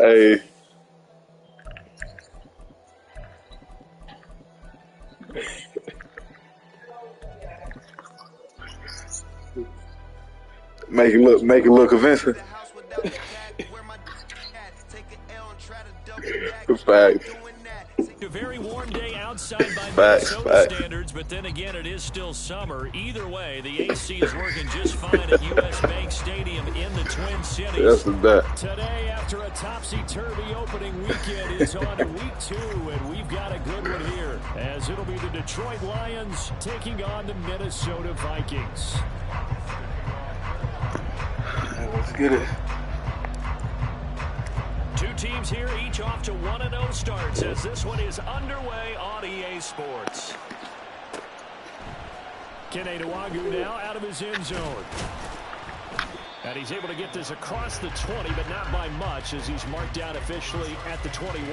Hey. Make it look convincing. Facts. A very warm day outside by Minnesota standards, but then again, it is still summer. Either way, the AC is working just fine at U.S. Bank Stadium in the Twin Cities. That's the bet. Today, after a topsy-turvy opening weekend, it's on to week 2, and we've got a good one here, as it'll be the Detroit Lions taking on the Minnesota Vikings. Let's get it. Two teams here, each off to 1-0 starts, as this one is underway on EA Sports. Kene Nwangwu now out of his end zone. And he's able to get this across the 20, but not by much, as he's marked out officially at the 21.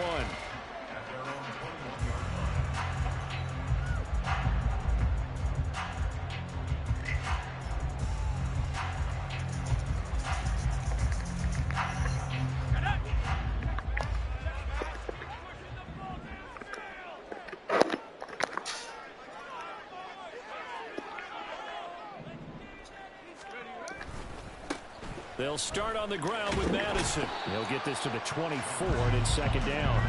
They'll start on the ground with Madison. He'll get this to the 24, and it's second down.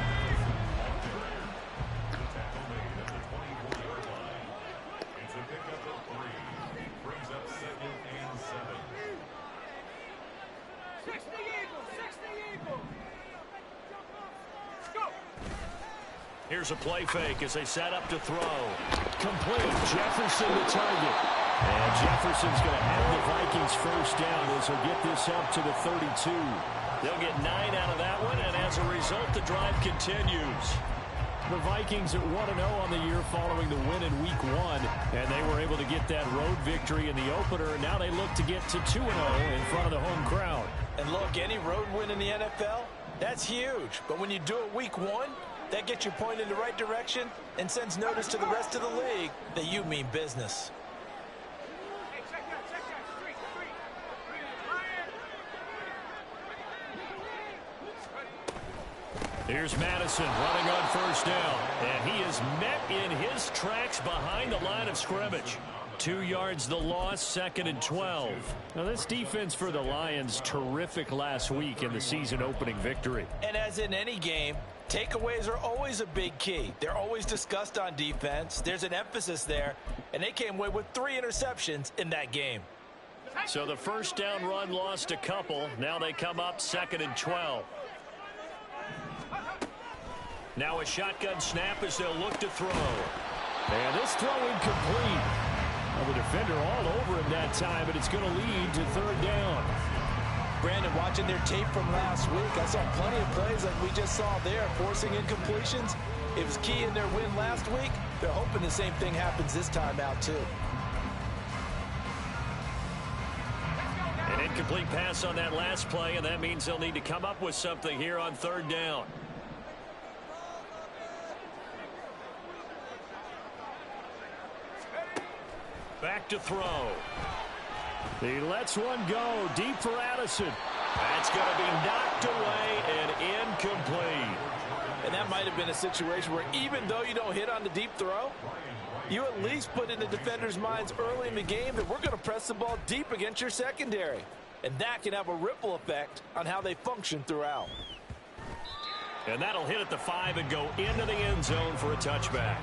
Here's a play fake as they set up to throw. Complete. Jefferson the target. And Jefferson's going to have the Vikings first down as he'll get this up to the 32. They'll get 9 out of that one, and as a result, the drive continues. The Vikings at 1-0 on the year following the win in Week 1, and they were able to get that road victory in the opener. Now they look to get to 2-0 in front of the home crowd. And look, any road win in the NFL, that's huge. But when you do it Week 1, that gets you pointed in the right direction and sends notice to the rest of the league that you mean business. Here's Madison running on first down, and he is met in his tracks behind the line of scrimmage. 2 yards the loss, second and 12. Now this defense for the Lions, terrific last week in the season opening victory. And as in any game, takeaways are always a big key. They're always discussed on defense. There's an emphasis there, and they came away with 3 interceptions in that game. So the first down run lost a couple. Now they come up second and 12. Now a shotgun snap as they'll look to throw. And this throw incomplete. Well, the defender all over him that time, but it's going to lead to third down. Brandon, watching their tape from last week, I saw plenty of plays like we just saw there, forcing incompletions. It was key in their win last week. They're hoping the same thing happens this time out, too. An incomplete pass on that last play, and that means they'll need to come up with something here on third down. Back to throw. He lets one go deep for Addison. That's going to be knocked away and incomplete. And that might have been a situation where even though you don't hit on the deep throw, you at least put in the defender's minds early in the game that we're going to press the ball deep against your secondary. And that can have a ripple effect on how they function throughout. And that'll hit at the 5 and go into the end zone for a touchback.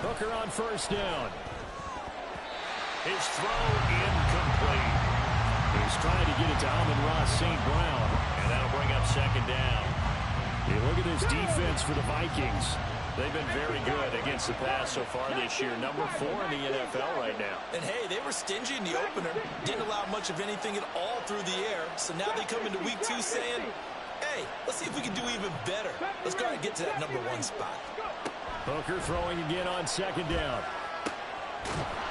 Hooker on first down. His throw incomplete. He's trying to get it to Amon-Ra St. Brown, and that'll bring up second down. You look at this defense for the Vikings. They've been very good against the pass so far this year. Number 4 in the NFL right now. And, hey, they were stingy in the opener. Didn't allow much of anything at all through the air. So now they come into week 2 saying, hey, let's see if we can do even better. Let's go ahead and get to that number 1 spot. Hooker throwing again on second down.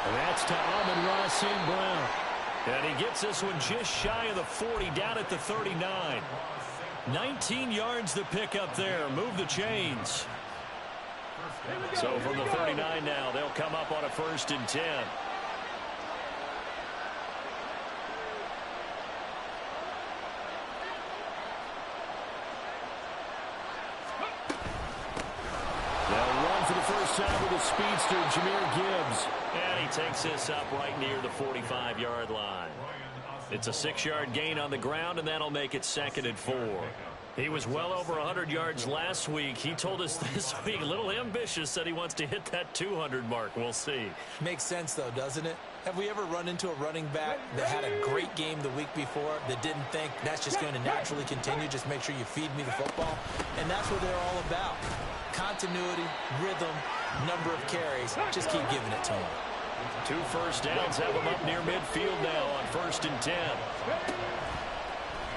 And that's to Amon-Ra St. Brown. And he gets this one just shy of the 40, down at the 39. 19 yards to pick up there. Move the chains. So from the 39 now, they'll come up on a 1st and 10. They'll run for the first time with a speedster, Jahmyr Gibbs. And he takes this up right near the 45-yard line. It's a 6-yard gain on the ground, and that'll make it 2nd and 4. He was well over 100 yards last week. He told us this week, a little ambitious, said he wants to hit that 200 mark. We'll see. Makes sense, though, doesn't it? Have we ever run into a running back that had a great game the week before that didn't think that's just going to naturally continue? Just make sure you feed me the football. And that's what they're all about. Continuity, rhythm, number of carries. Just keep giving it to him. 2 first downs have him up near midfield now on 1st and 10.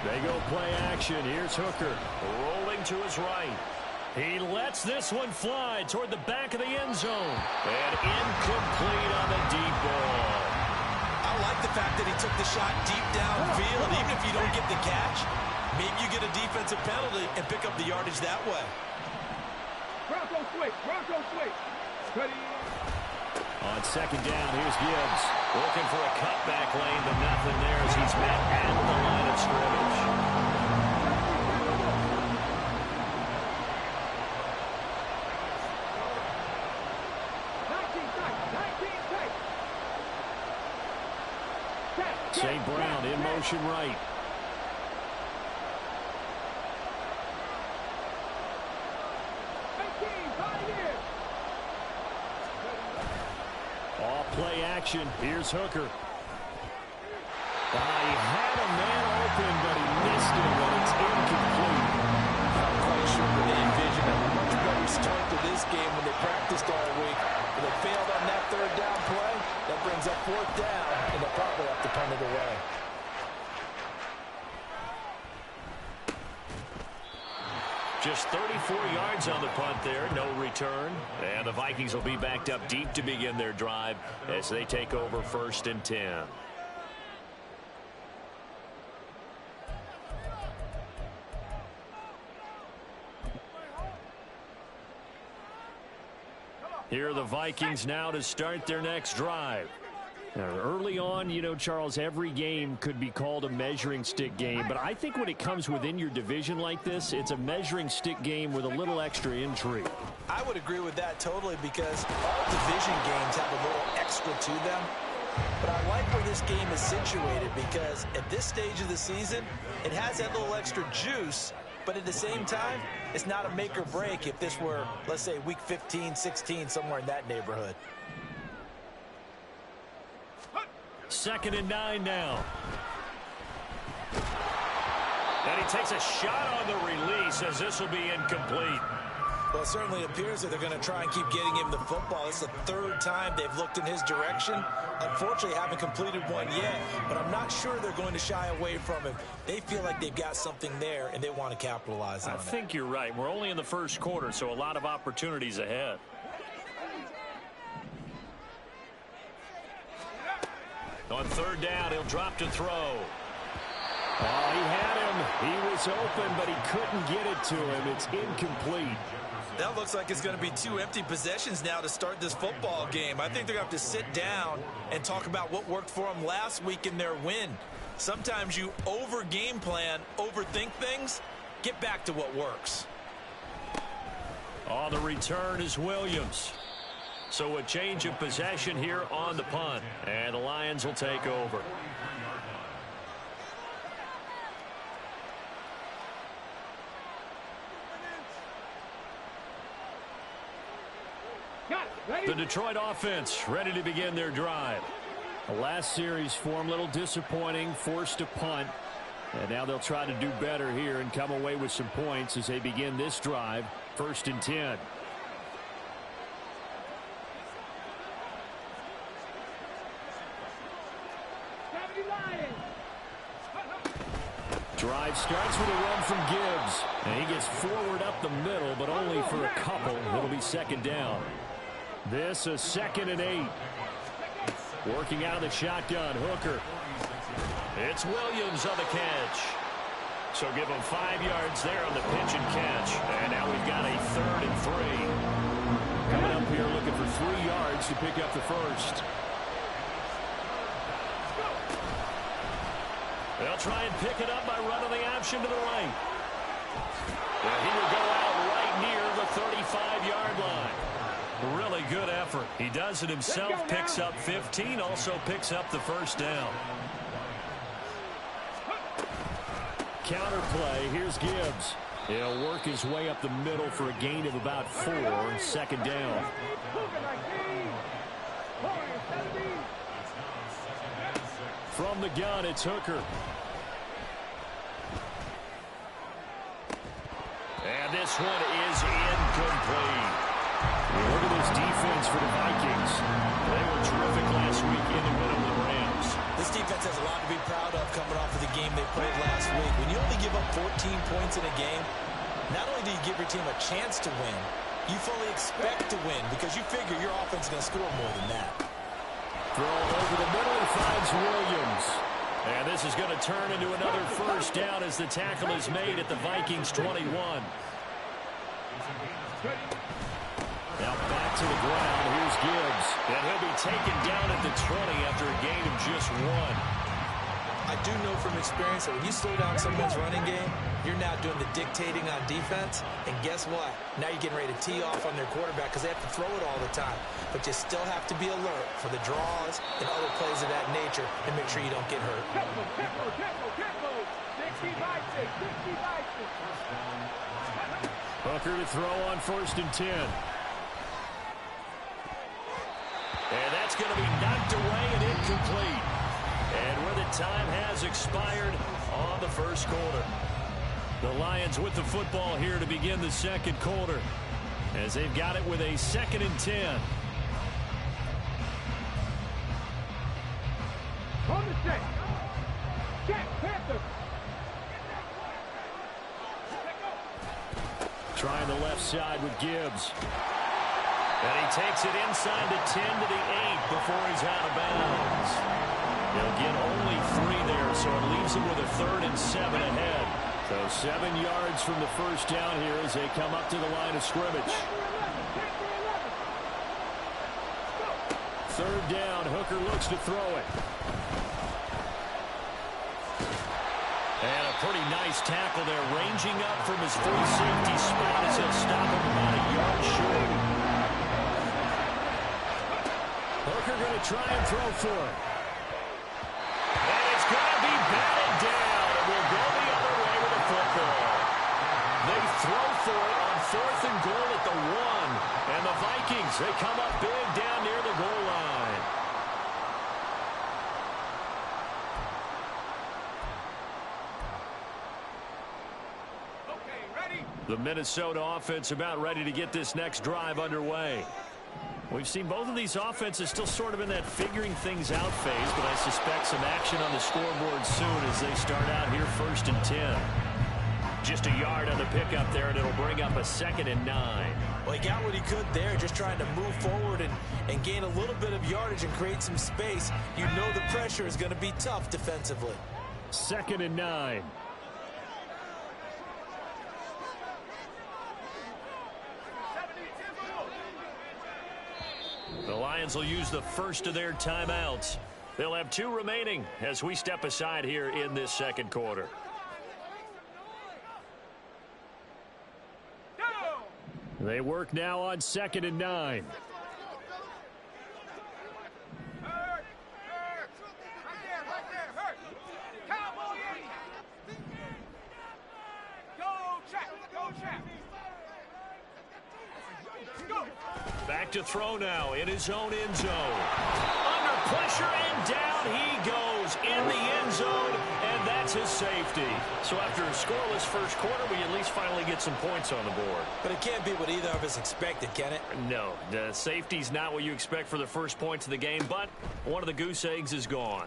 They go play action. Here's Hooker rolling to his right. He lets this one fly toward the back of the end zone. And incomplete on the deep ball. I like the fact that he took the shot deep downfield. Even if you don't get the catch, maybe you get a defensive penalty and pick up the yardage that way. Bronco switch. Ready. On 2nd down, here's Gibbs. Looking for a cutback lane, but nothing there as he's met at the line of scrimmage. St. Brown in motion right. Play action. Here's Hooker. He had a man open, but he missed it, but it's incomplete. Not quite sure that they envisioned a much better start to this game when they practiced all week. But they failed on that 3rd down play. That brings up 4th down, and they'll probably have to punt it away. Just 34 yards on the punt there, no return. And the Vikings will be backed up deep to begin their drive as they take over 1st and 10. Here are the Vikings now to start their next drive. Now, early on, you know, Charles, every game could be called a measuring stick game, but I think when it comes within your division like this, it's a measuring stick game with a little extra intrigue. I would agree with that totally because all division games have a little extra to them. But I like where this game is situated because at this stage of the season, it has that little extra juice, but at the same time, it's not a make or break if this were, let's say, week 15, 16, somewhere in that neighborhood. 2nd and 9 now. And he takes a shot on the release as this will be incomplete. Well, it certainly appears that they're going to try and keep getting him the football. It's the 3rd time they've looked in his direction. Unfortunately, haven't completed one yet, but I'm not sure they're going to shy away from him. They feel like they've got something there, and they want to capitalize on it. I think you're right. We're only in the 1st quarter, so a lot of opportunities ahead. On 3rd down, he'll drop to throw. Oh, he had him. He was open, but he couldn't get it to him. It's incomplete. That looks like it's going to be 2 empty possessions now to start this football game. I think they're going to have to sit down and talk about what worked for them last week in their win. Sometimes you over-game plan, overthink things. Get back to what works. On the return is Williams. So a change of possession here on the punt. And the Lions will take over. The Detroit offense ready to begin their drive. The last series for them, a little disappointing, forced to punt. And now they'll try to do better here and come away with some points as they begin this drive. 1st and 10. Drive starts with a run from Gibbs. And he gets forward up the middle, but only for a couple. It'll be 2nd down. This is 2nd and 8. Working out of the shotgun, Hooker. It's Williams on the catch. So give him 5 yards there on the pitch and catch. And now we've got a 3rd and 3. Coming up here looking for 3 yards to pick up the first. They'll try and pick it up by running the option to the right. And he will go out right near the 35-yard line. Really good effort. He does it himself, picks up 15, also picks up the first down. Counter play, here's Gibbs. He'll work his way up the middle for a gain of about 4, 2nd down. From the gun, it's Hooker. And this one is incomplete. Look at this defense for the Vikings. They were terrific last week in the win over the Rams. This defense has a lot to be proud of coming off of the game they played last week. When you only give up 14 points in a game, not only do you give your team a chance to win, you fully expect to win because you figure your offense is going to score more than that. Throw over the middle, he finds Williams. And this is going to turn into another first down as the tackle is made at the Vikings 21. Now back to the ground. Here's Gibbs. And he'll be taken down at the 20 after a gain of just 1. I do know from experience that when you slow down someone's running game, you're now doing the dictating on defense. And guess what? Now you're getting ready to tee off on their quarterback because they have to throw it all the time. But you still have to be alert for the draws and other plays of that nature and make sure you don't get hurt. Hooker to throw on 1st and 10. And that's going to be knocked away and incomplete. And where the time has expired on the first quarter. The Lions with the football here to begin the 2nd quarter as they've got it with a 2nd and 10. On the check. Check, Panther. Trying the left side with Gibbs. And he takes it inside the 10 to the 8 before he's out of bounds. He'll get only 3 there, so it leaves him with a 3rd and 7 ahead. So 7 yards from the first down here as they come up to the line of scrimmage. 3rd down, Hooker looks to throw it. And a pretty nice tackle there, ranging up from his free safety spot as he'll stop him about a yard short. Hooker going to try and throw for it. And it's going to be batted down. And we'll go the other way with the football. They throw for it on 4th and goal at the 1. And the Vikings, they come up big down near the goal line. Okay, ready? The Minnesota offense about ready to get this next drive underway. We've seen both of these offenses still sort of in that figuring things out phase, but I suspect some action on the scoreboard soon as they start out here 1st and 10. Just a yard on the pickup there, and it'll bring up a 2nd and 9. Well, he got what he could there, just trying to move forward and gain a little bit of yardage and create some space. You know the pressure is going to be tough defensively. 2nd and 9. The Lions will use the first of their timeouts. They'll have 2 remaining as we step aside here in this 2nd quarter. They work now on 2nd and 9. Hurt. Right there, hurt. Cowboy 80. Go, trap. Go. Back to throw now in his own end zone. Under pressure and down he goes in the end zone, and that's his safety. So after a scoreless first quarter, we at least finally get some points on the board. But it can't be what either of us expected, can it? No, the safety's not what you expect for the first points of the game, but one of the goose eggs is gone.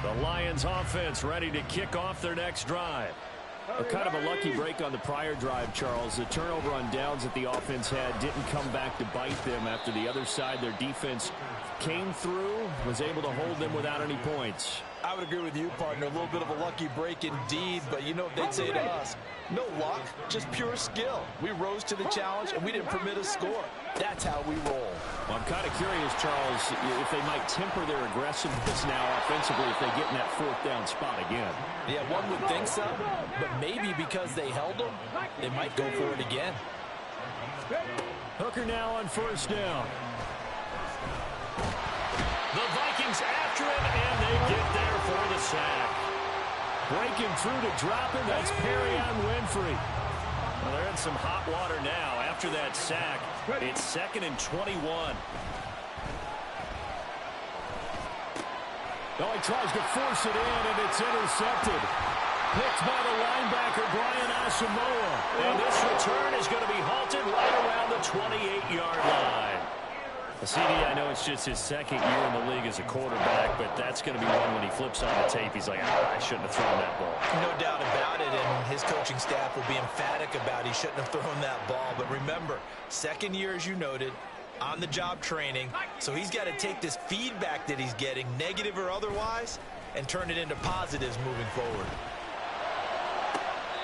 The Lions offense ready to kick off their next drive. Kind of a lucky break on the prior drive, Charles. The turnover on downs that the offense had didn't come back to bite them after the other side. Their defense came through, was able to hold them without any points. I would agree with you, partner. A little bit of a lucky break indeed, but you know what they'd say to us? No luck, just pure skill. We rose to the challenge, and we didn't permit a score. That's how we roll. Well, I'm kind of curious, Charles, if they might temper their aggressiveness now offensively if they get in that fourth down spot again. Yeah, one would think so, but maybe because they held them, they might go for it again. Hooker now on first down. The Vikings after him, and they get there for the sack. Breaking through to drop him, that's Perrion Winfrey. Well, they're in some hot water now. After that sack, it's 2nd and 21. Oh, he tries to force it in, and it's intercepted. Picked by the linebacker, Brian Asamoah. And this return is going to be halted right around the 28-yard line. CD, I know it's just his second year in the league as a quarterback, but that's going to be one when he flips on the tape. He's like, I shouldn't have thrown that ball. No doubt about it, and his coaching staff will be emphatic about he shouldn't have thrown that ball. But remember, second year, as you noted, on-the-job training, so he's got to take this feedback that he's getting, negative or otherwise, and turn it into positives moving forward.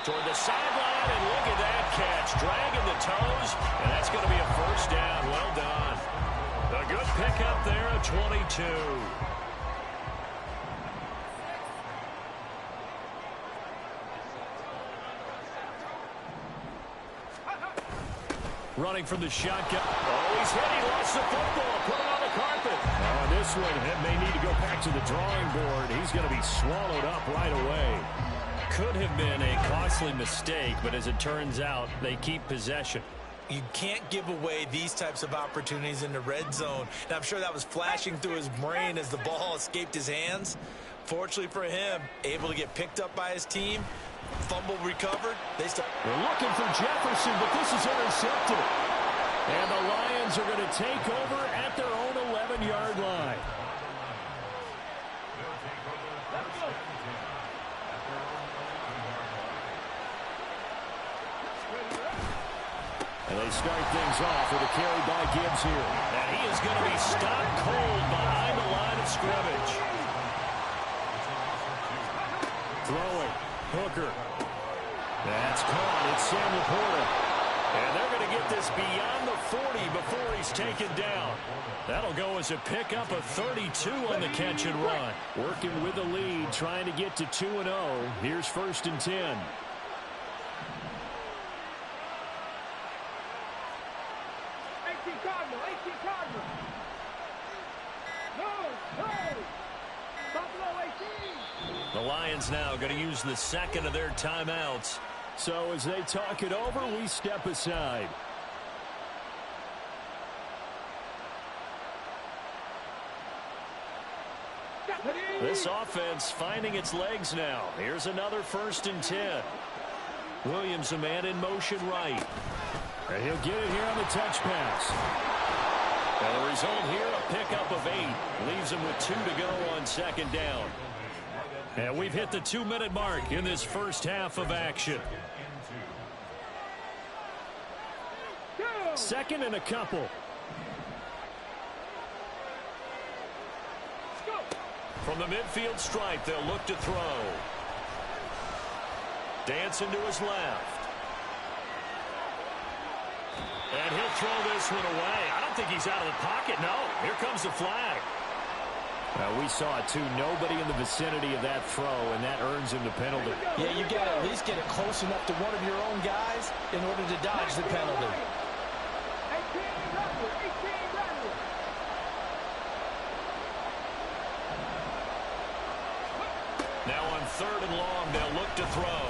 Toward the sideline, and look at that catch. Dragging the toes, and that's going to be a first down. Well done. A good pickup there at 22. Running from the shotgun. Oh, he's hit. He lost the football. Put it on the carpet. On this one, it may need to go back to the drawing board. He's going to be swallowed up right away. Could have been a costly mistake, but as it turns out, they keep possession. You can't give away these types of opportunities in the red zone. And I'm sure that was flashing through his brain as the ball escaped his hands. Fortunately for him, able to get picked up by his team. Fumble recovered. They're looking for Jefferson, but this is intercepted. And the Lions are going to take over at their own 11-yard line. And they start things off with a carry by Gibbs here. And he is going to be stopped cold behind the line of scrimmage. Throwing. Hooker. That's caught. It's Sam Laporta. And they're going to get this beyond the 40 before he's taken down. That'll go as a pickup of 32 on the catch and run. Working with the lead, trying to get to 2-0. Here's 1st and 10. 18 Cardinal. No. Buffalo 18. The Lions now going to use the second of their timeouts. So as they talk it over, we step aside. This offense finding its legs now. Here's another 1st and 10. Williams, a man in motion right. And he'll get it here on the touch pass. And the result here, a pickup of 8. Leaves him with 2 to go on 2nd down. And we've hit the 2-minute mark in this first half of action. 2nd and a couple. From the midfield stripe, they'll look to throw. Dancing to his left. And he'll throw this one away. I don't think he's out of the pocket. No, here comes the flag. We saw it, too. Nobody in the vicinity of that throw, and that earns him the penalty. Yeah, you got to at least get it close enough to one of your own guys in order to dodge the penalty. 18 Rebel. Now on 3rd and long, they'll look to throw.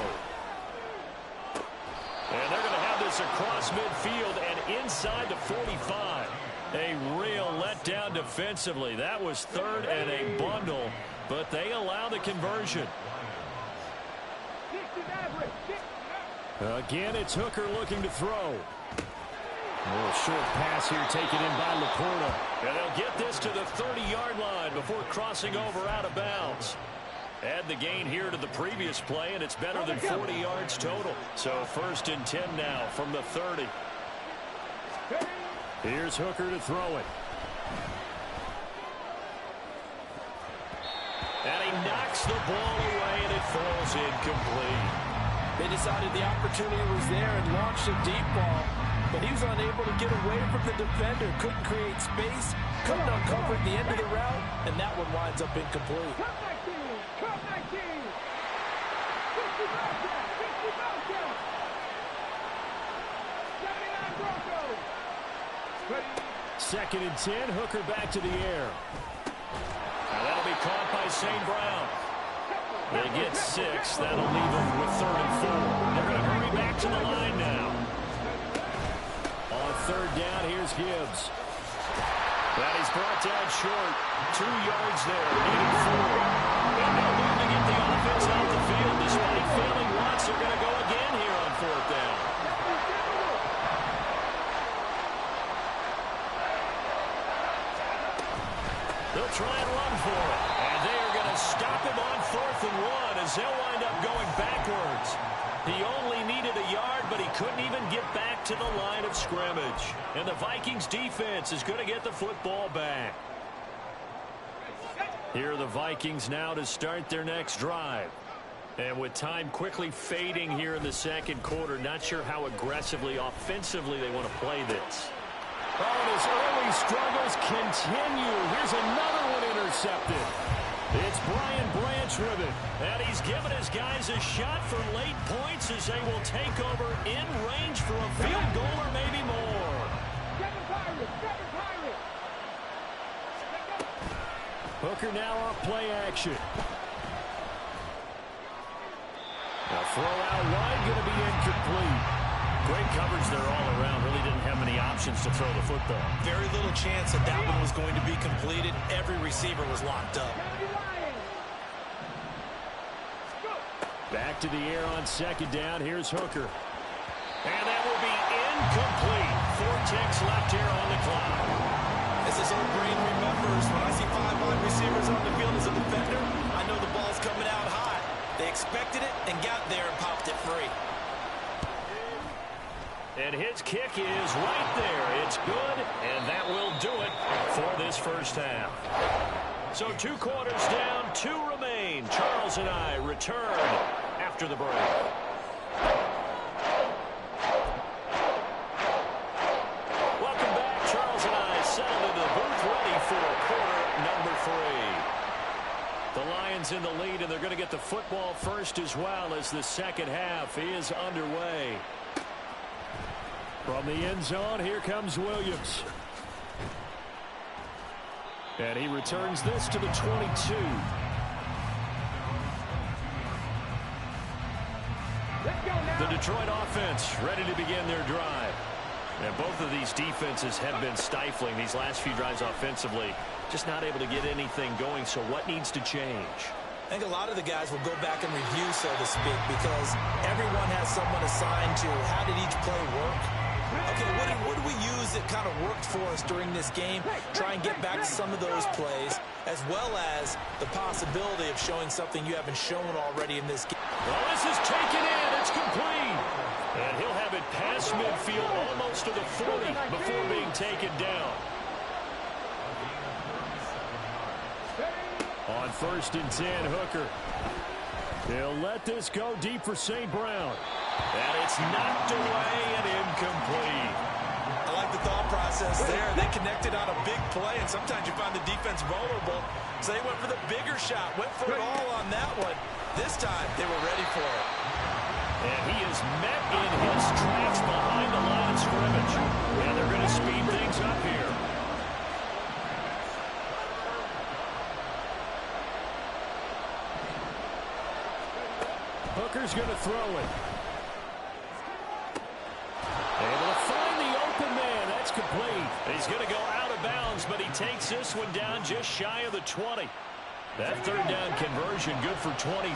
And they're going to have this across midfield and inside the 45. A real letdown defensively. That was 3rd and a bundle, but they allow the conversion. Again, it's Hooker looking to throw. A little short pass here taken in by Laporta. And they'll get this to the 30-yard line before crossing over out of bounds. Add the gain here to the previous play, and it's better than 40 yards total. So 1st and 10 now from the 30. Here's Hooker to throw it. And he knocks the ball away, and it falls incomplete. They decided the opportunity was there and launched a deep ball, but he was unable to get away from the defender. Couldn't create space, couldn't uncover at the end of the route, and that one winds up incomplete. Come 19! 50 Broncos! 50 Broncos! 79 Broncos! 2nd and 10, Hooker back to the air. Now that'll be caught by St. Brown. They get 6. That'll leave them with 3rd and 4. They're going to hurry back to the line now. On 3rd down, here's Gibbs. That he's brought down short. 2 yards there, needed 4. And they're going to get the offense off the field. Despite failing once, they're going to go again here on 4th down. They'll try and run for it. And they are going to stop him on 4th and 1 as they'll wind up going backwards. He only needed a yard, but he couldn't even get back to the line of scrimmage. And the Vikings defense is going to get the football back. Here are the Vikings now to start their next drive. And with time quickly fading here in the 2nd quarter, not sure how aggressively, offensively they want to play this. Oh, and his early struggles continue. Here's another one intercepted. It's Brian Branch with it. And he's given his guys a shot for late points as they will take over in range for a field goal or maybe more. Hooker now off play action. Now throw out wide, going to be incomplete. Great coverage there all around. Really didn't have many options to throw the football. Very little chance that that one was going to be completed. Every receiver was locked up. Back to the air on 2nd down. Here's Hooker. And that will be incomplete. 4 ticks left here on the clock. As this old brain remembers, when I see 5 wide receivers on the field as a defender, I know the ball's coming out high. They expected it and got there and popped it free. And his kick is right there. It's good, and that will do it for this 1st half. So 2 quarters down, 2 remain. Charles and I return after the break. Welcome back. Charles and I settled into the booth, ready for quarter number 3. The Lions in the lead, and they're going to get the football first as well as the 2nd half is underway. From the end zone, here comes Williams. And he returns this to the 22. The Detroit offense ready to begin their drive. And both of these defenses have been stifling these last few drives offensively. Just not able to get anything going, so what needs to change? I think a lot of the guys will go back and review, so to speak, because everyone has someone assigned to how did each play work. Okay, what did we use that kind of worked for us during this game? Try and get back to some of those plays, as well as the possibility of showing something you haven't shown already in this game. Well, this is taken in. It's complete. And he'll have it past midfield almost to the 40 before being taken down. On 1st and 10, Hooker. He'll let this go deep for St. Brown. And it's knocked away and incomplete. I like the thought process there. They connected on a big play, and sometimes you find the defense vulnerable. So they went for the bigger shot, went for it all on that one. This time, they were ready for it. And he is met in his tracks behind the line of scrimmage. And they're going to speed things up here. Hooker's going to throw it. Able to find the open man. That's complete. He's going to go out of bounds, but he takes this one down just shy of the 20. That 3rd down conversion good for 23.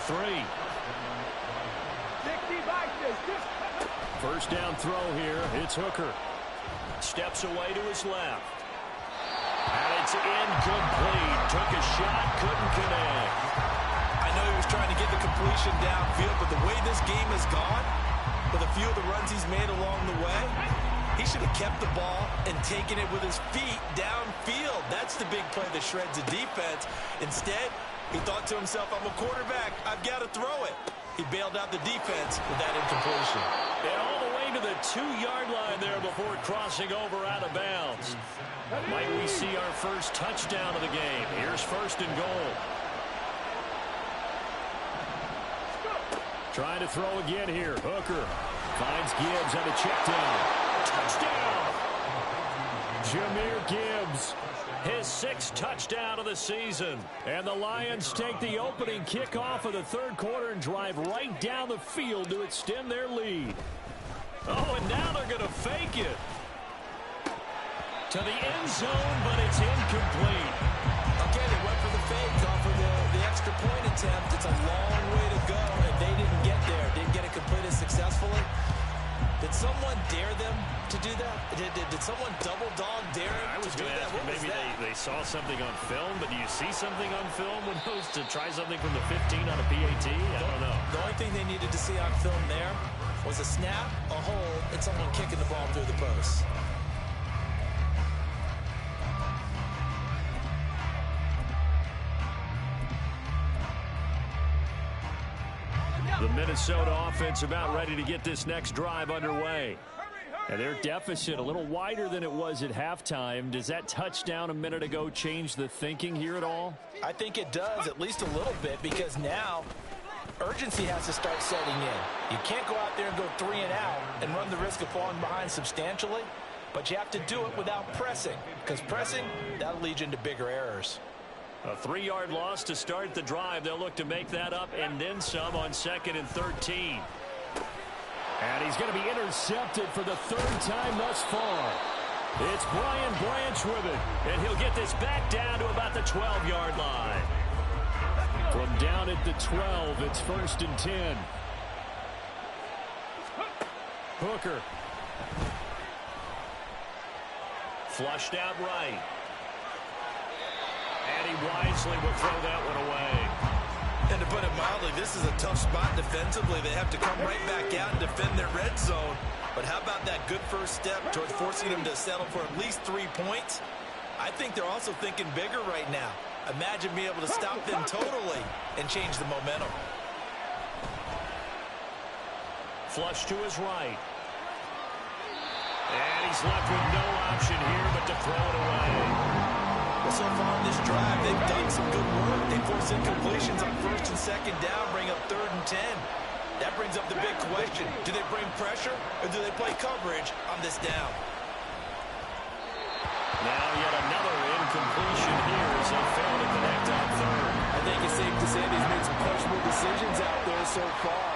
1st down throw here. It's Hooker. Steps away to his left. And it's incomplete. Took a shot, couldn't connect. I know he was was trying to get the completion downfield, but the way this game has gone, with a few of the runs he's made along the way, he should have kept the ball and taken it with his feet downfield. That's the big play that shreds the defense. Instead, he thought to himself, I'm a quarterback. I've got to throw it. He bailed out the defense with that incompletion. And all the way to the 2-yard line there before crossing over out of bounds. Might we see our first touchdown of the game? Here's first and goal. Trying to throw again here. Hooker finds Gibbs on a check down. Touchdown! Jahmyr Gibbs, his 6th touchdown of the season. And the Lions take the opening kickoff of the third quarter and drive right down the field to extend their lead. Oh, and now they're going to fake it to the end zone, but it's incomplete. Okay, they went for the fake off of the extra point attempt. It's a long way to go, and they didn't get there. Didn't get it completed successfully. Did someone dare them to do that? Did someone double dog dare them I was to do going to that? ask What you, was maybe that? they saw something on film, but do you see something on film when those to try something from the 15 on a PAT? I don't know. The only thing they needed to see on film there was a snap, a hold, and someone kicking the ball through the post. The Minnesota offense about ready to get this next drive underway. And their deficit a little wider than it was at halftime. Does that touchdown a minute ago change the thinking here at all? I think it does, at least a little bit, because now urgency has to start setting in. You can't go out there and go 3 and out and run the risk of falling behind substantially, but you have to do it without pressing, because pressing, that'll lead you into bigger errors. A 3-yard loss to start the drive. They'll look to make that up and then some on 2nd and 13. And he's going to be intercepted for the 3rd time thus far. It's Brian Branch with it, and he'll get this back down to about the 12-yard line. From down at the 12, it's 1st and 10. Hooker. Flushed out right. And he wisely will throw that one away. And to put it mildly, this is a tough spot defensively. They have to come right back out and defend their red zone. But how about that good first step towards forcing them to settle for at least 3 points? I think they're also thinking bigger right now. Imagine being able to stop them totally and change the momentum. Flush to his right. And he's left with no option here but to throw it away. Well, so far in this drive, they've done some good work. They force incompletions on 1st and 2nd down, bring up 3rd and 10. That brings up the big question. Do they bring pressure or do they play coverage on this down? Now yet another incompletion here as they fail to connect on 3rd. I think it's safe to say he's made some questionable decisions out there so far.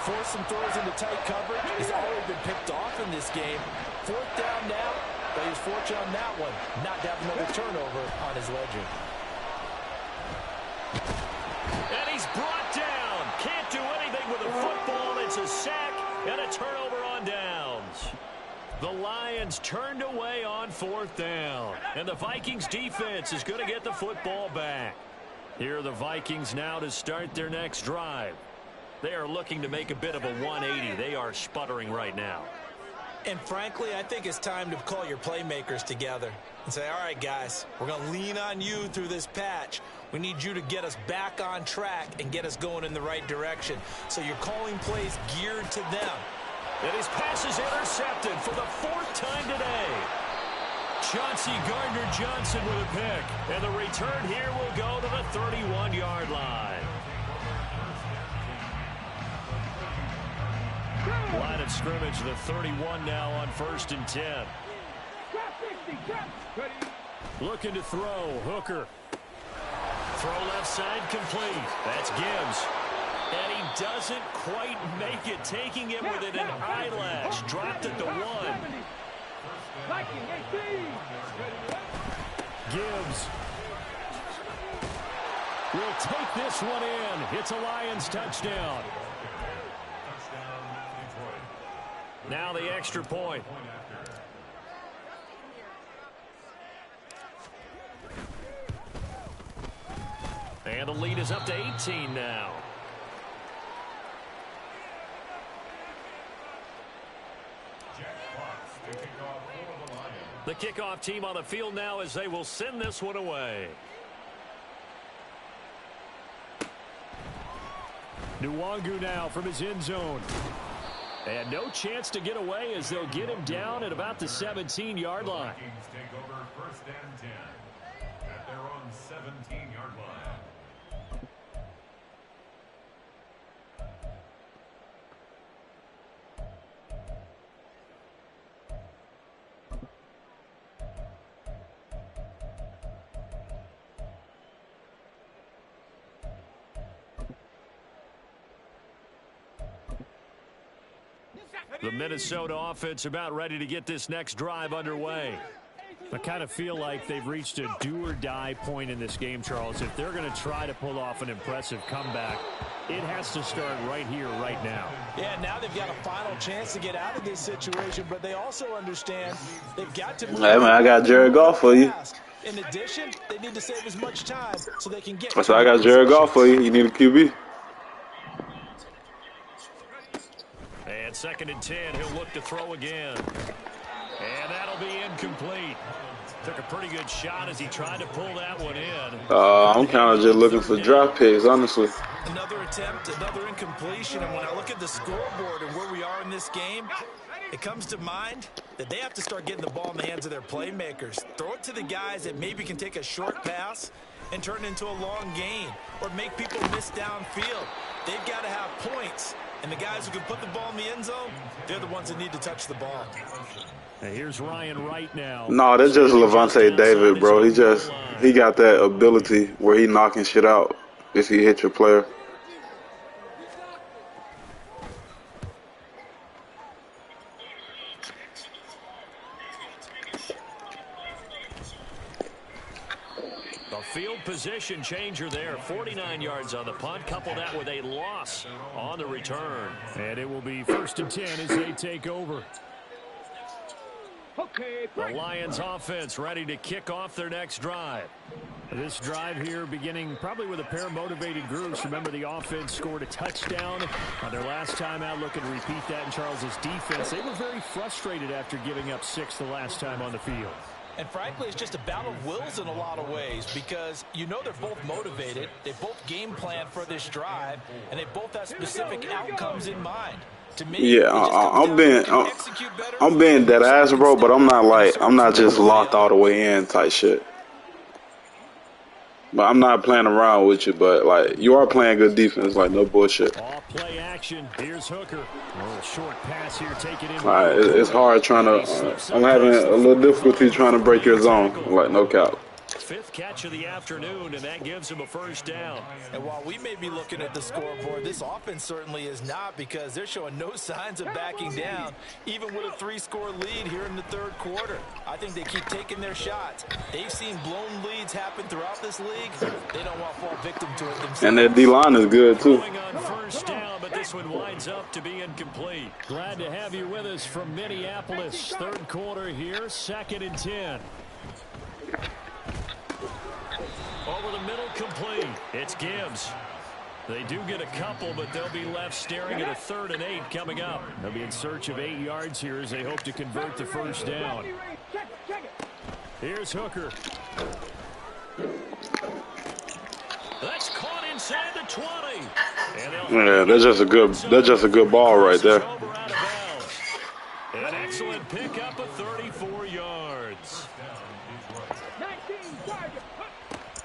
Force some throws into tight coverage. He's already been picked off in this game. 4th down now. But he was fortunate on that one, not to have another turnover on his ledger. And he's brought down. Can't do anything with a football. It's a sack and a turnover on downs. The Lions turned away on 4th down. And the Vikings defense is going to get the football back. Here are the Vikings now to start their next drive. They are looking to make a bit of a 180. They are sputtering right now. And frankly, I think it's time to call your playmakers together and say, all right, guys, we're going to lean on you through this patch. We need you to get us back on track and get us going in the right direction. So you're calling plays geared to them. And his pass is intercepted for the 4th time today. Chauncey Gardner-Johnson with a pick. And the return here will go to the 31-yard line. Line of scrimmage, the 31 now on 1st and 10. Looking to throw. Hooker. Throw left side complete. That's Gibbs. And he doesn't quite make it, taking it within an eyelash. Dropped at the 1. Gibbs will take this one in. It's a Lions touchdown. Now the extra point. And the lead is up to 18 now. The kickoff team on the field now as they will send this one away. Nwangu now from his end zone. And no chance to get away as they'll get him down at about the 17-yard line. Take over first and 10 at their own 17-yard line. The Minnesota offense about ready to get this next drive underway. I kind of feel like they've reached a do-or-die point in this game, Charles. If they're going to try to pull off an impressive comeback, it has to start right here, right now. Yeah, now they've got a final chance to get out of this situation, but they also understand they've got to move. Hey, man, I got Jared Goff for you. In addition, they need to save as much time so they can get. So I got Jared Goff for you. You need a QB. And 2nd and 10, he'll look to throw again. And that'll be incomplete. Took a pretty good shot as he tried to pull that one in. I'm kind of just looking for drop picks, honestly. Another attempt, another incompletion. And when I look at the scoreboard and where we are in this game, it comes to mind that they have to start getting the ball in the hands of their playmakers. Throw it to the guys that maybe can take a short pass and turn it into a long gain or make people miss downfield. They've got to have points. And the guys who can put the ball in the end zone, they're the ones that need to touch the ball. And here's Ryan right now. No, that's just Levante David, bro. He got that ability where he knocking shit out if he hit your player. Field position changer there. 49 yards on the punt. Couple that with a loss on the return. And it will be 1st and 10 as they take over. The Lions offense ready to kick off their next drive. This drive here beginning probably with a pair of motivated groups. Remember, the offense scored a touchdown on their last time out. Looking to repeat that in Charles's defense. They were very frustrated after giving up 6 the last time on the field. And frankly, it's just a battle of wills in a lot of ways because you know they're both motivated. They both game plan for this drive, and they both have specific outcomes in mind. To me, yeah, I'm being dead ass, bro, but I'm not just locked all the way in type shit. But I'm not playing around with you, but like you are playing good defense, like no bullshit. Off play action. Here's Hooker. A little short pass here, take it in. It's hard trying to. I'm having a little difficulty trying to break your zone, like no cap. 5th catch of the afternoon, and that gives him a 1st down. And while we may be looking at the scoreboard, this offense certainly is not because they're showing no signs of backing down, even with a 3-score lead here in the 3rd quarter. I think they keep taking their shots. They've seen blown leads happen throughout this league. They don't want to fall victim to it themselves. And that D-line is good, too. Going on 1st down, but this one winds up to be incomplete. Glad to have you with us from Minneapolis. 3rd quarter here, 2nd and 10. Over the middle, complete. It's Gibbs. They do get a couple, but they'll be left staring at a 3rd and 8 coming up. They'll be in search of 8 yards here as they hope to convert the 1st down. Here's Hooker. That's caught inside the 20. Yeah, that's just a good ball right there. An excellent pickup of 34 yards.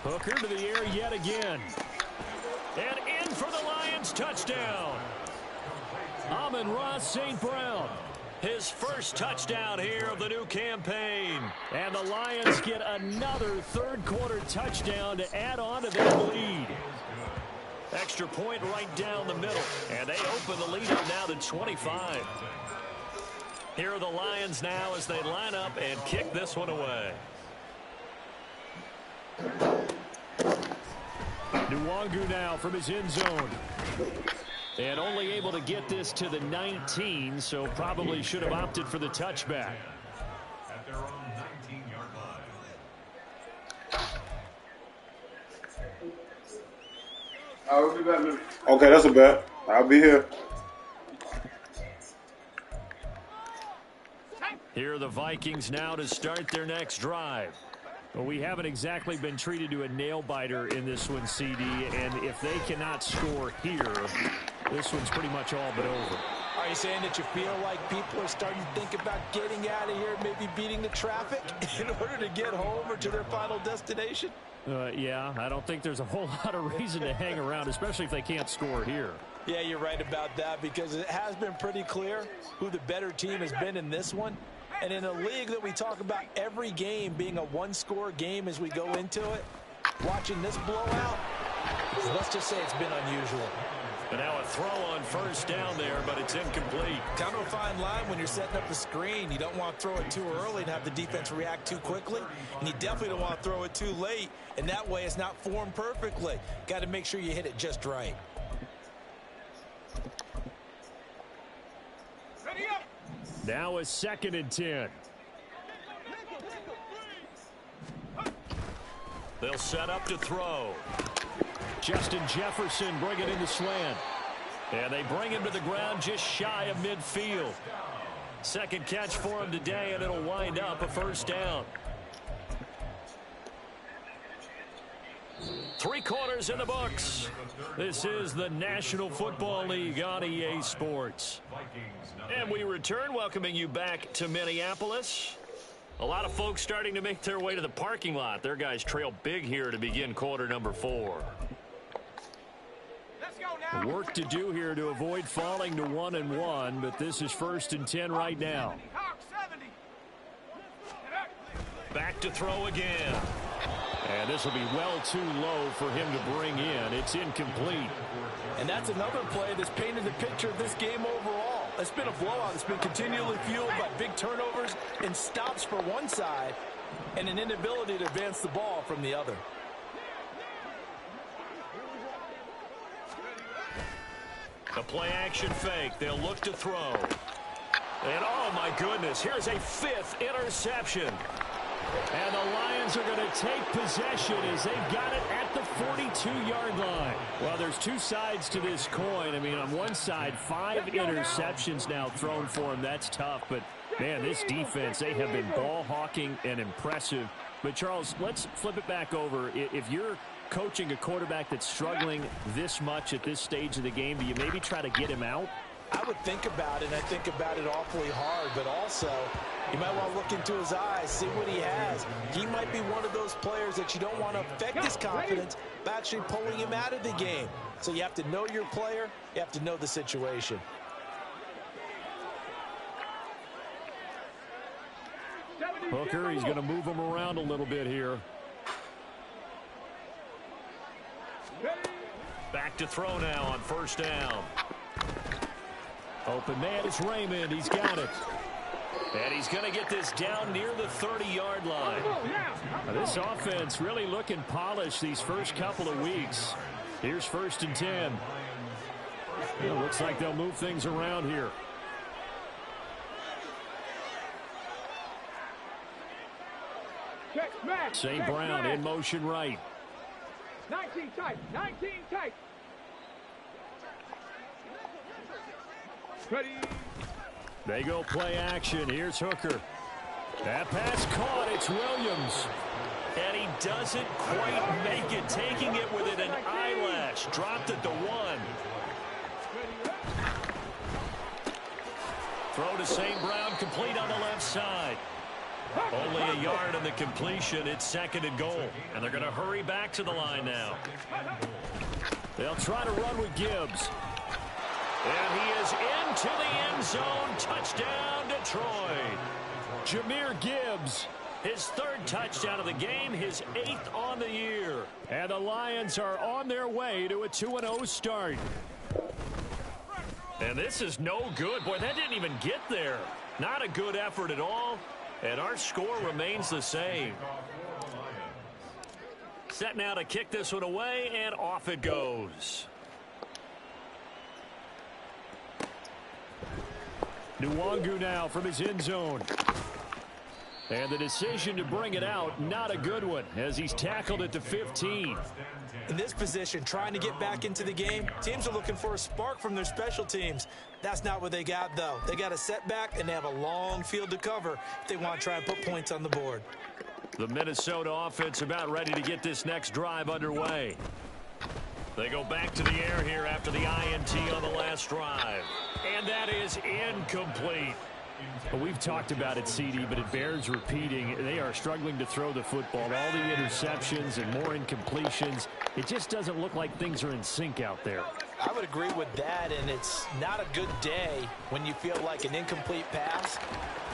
Hooker to the air yet again. And in for the Lions touchdown. Amon-Ra St. Brown. His first touchdown here of the new campaign. And the Lions get another 3rd quarter touchdown to add on to their lead. Extra point right down the middle. And they open the lead up now to 25. Here are the Lions now as they line up and kick this one away. Nwangu now from his end zone. And only able to get this to the 19, so probably should have opted for the touchback. At their own 19-yard line. I'll be back. Okay, that's a bet. I'll be here. Here are the Vikings now to start their next drive. Well, we haven't exactly been treated to a nail-biter in this one, CD, and if they cannot score here, this one's pretty much all but over. Are you saying that you feel like people are starting to think about getting out of here, maybe beating the traffic in order to get home or to their final destination? Yeah, I don't think there's a whole lot of reason to hang around, especially if they can't score here. Yeah, you're right about that, because it has been pretty clear who the better team has been in this one. And in a league that we talk about every game being a one-score game as we go into it, watching this blowout, let's just say it's been unusual. But now a throw on first down there, but it's incomplete. Kind of a fine line when you're setting up a screen. You don't want to throw it too early and have the defense react too quickly. And you definitely don't want to throw it too late, and that way it's not formed perfectly. Got to make sure you hit it just right. Now a 2nd and 10. They'll set up to throw. Justin Jefferson bringing in the slant. And they bring him to the ground just shy of midfield. Second catch for him today, and it'll wind up a first down. 3 quarters in the books. This is the National Football League on EA Sports. And we return, welcoming you back to Minneapolis. A lot of folks starting to make their way to the parking lot. Their guys trail big here to begin quarter number 4. Work to do here to avoid falling to 1-1, but this is 1st and 10 right now. Back to throw again. And this will be well too low for him to bring in. It's incomplete. And that's another play that's painted the picture of this game overall. It's been a blowout. It's been continually fueled by big turnovers and stops for one side and an inability to advance the ball from the other. The play action fake. They'll look to throw. And oh my goodness, here's a 5th interception. And the Lions are going to take possession as they've got it at the 42-yard line. Well, there's 2 sides to this coin. I mean, on one side, 5 interceptions now thrown for him. That's tough. But, man, this defense, they have been ball hawking and impressive. But, Charles, let's flip it back over. If you're coaching a quarterback that's struggling this much at this stage of the game, do you maybe try to get him out? I would think about it, and I think about it awfully hard, but also you might want to look into his eyes, see what he has. He might be one of those players that you don't want to affect his confidence by actually pulling him out of the game. So you have to know your player, you have to know the situation. Hooker, he's going to move him around a little bit here. Back to throw now on first down. Open man is Raymond. He's got it. And he's going to get this down near the 30-yard line. Now, this offense really looking polished these first couple of weeks. Here's 1st and 10. It looks like they'll move things around here. St. Brown in motion right. 19 tight. 19 tight. Ready. They go play action. Here's Hooker. That pass caught. It's Williams. And he doesn't quite make it. Taking it within an eyelash. Dropped it to 1. Throw to St. Brown. Complete on the left side. Only a yard on the completion. It's 2nd and goal. And they're going to hurry back to the line now. They'll try to run with Gibbs. And he is into the end zone. Touchdown, Detroit. Jahmyr Gibbs, his 3rd touchdown of the game, his 8th on the year. And the Lions are on their way to a 2-0 start. And this is no good. Boy, that didn't even get there. Not a good effort at all. And our score remains the same. Set now to kick this one away, and off it goes. Nwangu now from his end zone. And the decision to bring it out, not a good one, as he's tackled at the 15. In this position, trying to get back into the game, teams are looking for a spark from their special teams. That's not what they got, though. They got a setback, and they have a long field to cover if they want to try and put points on the board. The Minnesota offense about ready to get this next drive underway. They go back to the air here after the INT on the last drive. And that is incomplete. Well, we've talked about it, CD, but it bears repeating. They are struggling to throw the football. All the interceptions and more incompletions. It just doesn't look like things are in sync out there. I would agree with that, and it's not a good day when you feel like an incomplete pass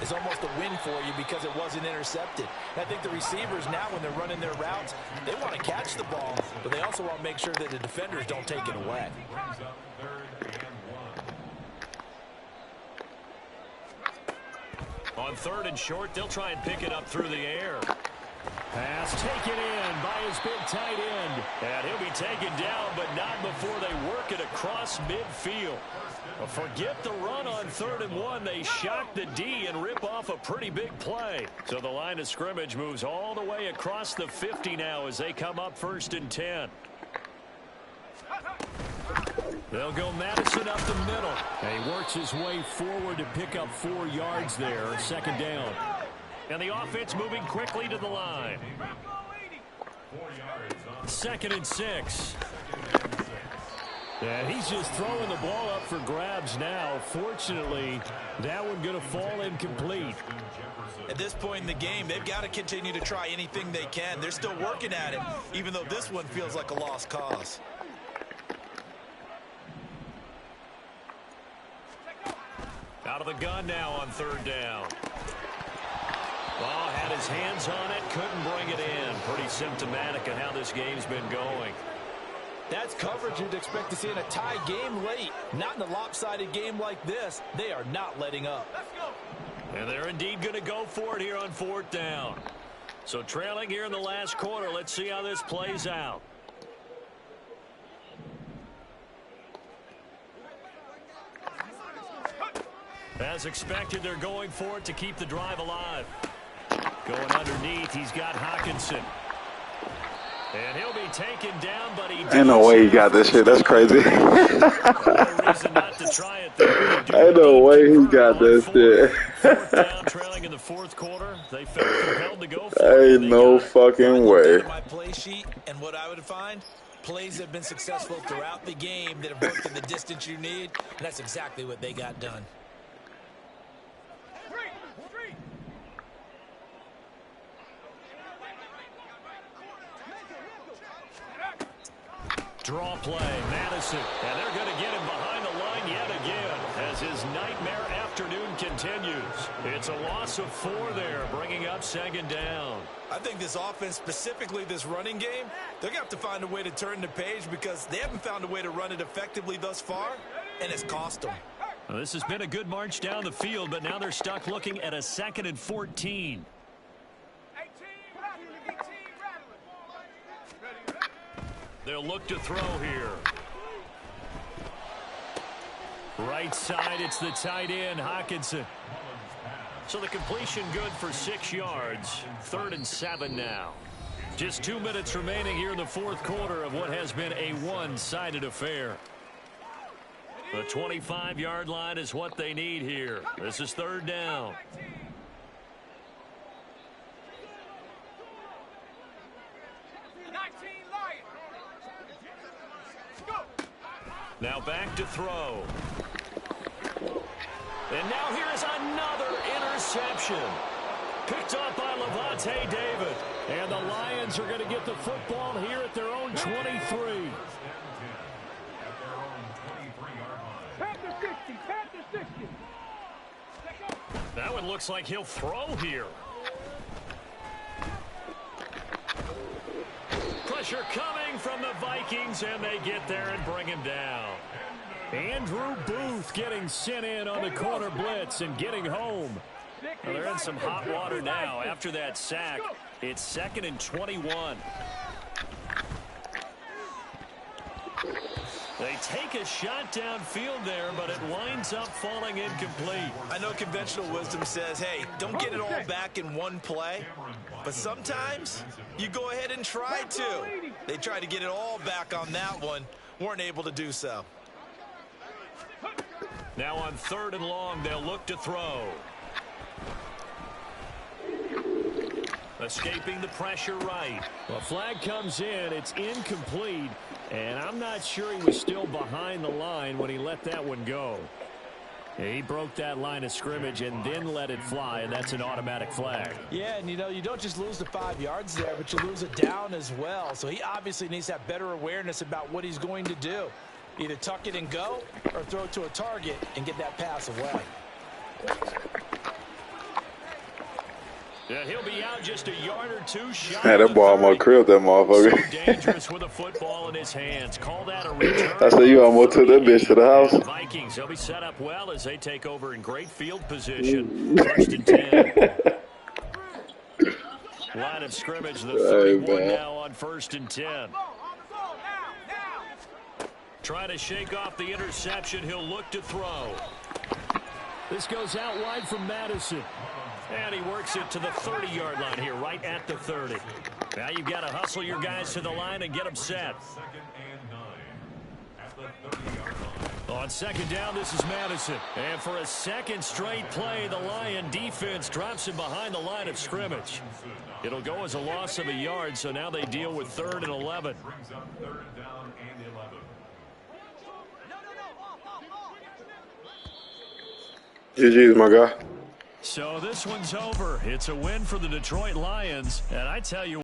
is almost a win for you because it wasn't intercepted. And I think the receivers now, when they're running their routes, they want to catch the ball, but they also want to make sure that the defenders don't take it away. On 3rd and short, they'll try and pick it up through the air. Pass taken in by his big tight end. And he'll be taken down, but not before they work it across midfield. Well, forget the run on 3rd and 1. They shock the D and rip off a pretty big play. So the line of scrimmage moves all the way across the 50 now as they come up 1st and 10. They'll go Madison up the middle. And he works his way forward to pick up 4 yards there. 2nd down. And the offense moving quickly to the line. 2nd and 6. And he's just throwing the ball up for grabs now. Fortunately, that one going to fall incomplete. At this point in the game, they've got to continue to try anything they can. They're still working at it, even though this one feels like a lost cause. Out of the gun now on 3rd down. Ball had his hands on it, couldn't bring it in. Pretty symptomatic of how this game's been going. That's coverage you'd expect to see in a tie game late. Not in a lopsided game like this. They are not letting up. And they're indeed going to go for it here on 4th down. So trailing here in the last quarter, let's see how this plays out. As expected, they're going for it to keep the drive alive. Going underneath, he's got Hawkinson. And he'll be taken down, but he ain't no way he got this shit. That's crazy. No reason not to try it there. Ain't no way he got this shit. 4th down, trailing in the 4th quarter. They felt compelled to go for it. Ain't no fucking way. My play sheet and what I would find, plays have been successful throughout the game that have worked in the distance you need, and that's exactly what they got done. Draw play, Madison, and they're going to get him behind the line yet again as his nightmare afternoon continues. It's a loss of 4 there, bringing up 2nd down. I think this offense, specifically this running game, they're going to have to find a way to turn the page because they haven't found a way to run it effectively thus far, and it's cost them. Well, this has been a good march down the field, but now they're stuck looking at a 2nd and 14. They'll look to throw here. Right side, it's the tight end, Hawkinson. So the completion good for 6 yards. 3rd and 7 now. Just 2 minutes remaining here in the 4th quarter of what has been a one-sided affair. The 25-yard line is what they need here. This is 3rd down. Now back to throw. And now here's another interception. Picked up by Levante David. And the Lions are going to get the football here at their own 23. That one looks like he'll throw here. Pressure coming from the Vikings, and they get there and bring him down. Andrew Booth getting sent in on the corner blitz and getting home. Well, they're in some hot water now. After that sack, it's 2nd and 21. They take a shot downfield there, but it winds up falling incomplete. I know conventional wisdom says, hey, don't get it all back in one play. But sometimes you go ahead and try to. They tried to get it all back on that one. Weren't able to do so. Now on 3rd and long, they'll look to throw. Escaping the pressure right. Well, flag comes in. It's incomplete. And I'm not sure he was still behind the line when he let that one go. Yeah, he broke that line of scrimmage and then let it fly, and that's an automatic flag. Yeah, and you know, you don't just lose the 5 yards there, but you lose it down as well. So he obviously needs to have better awareness about what he's going to do. Either tuck it and go or throw it to a target and get that pass away. Yeah, he'll be out just a yard or two shy. Hey, that ball almost crilled that motherfucker. So dangerous with a football in his hands. Call that a return. I said you almost took that bitch to the house. The Vikings, they'll be set up well as they take over in great field position. 1st and 10. Line of scrimmage, the 31 now on 1st and 10. Trying to shake off the interception. He'll look to throw. This goes out wide from Madison. And he works it to the 30-yard line here, right at the 30. Now you've got to hustle your guys to the line and get them set. 2nd and 9 at the 30-yard line. On 2nd down, this is Madison. And for a second straight play, the Lion defense drops him behind the line of scrimmage. It'll go as a loss of a yard, so now they deal with 3rd and 11. Brings up 3rd down and 11. GG's, my guy. So this one's over. It's a win for the Detroit Lions, and I tell you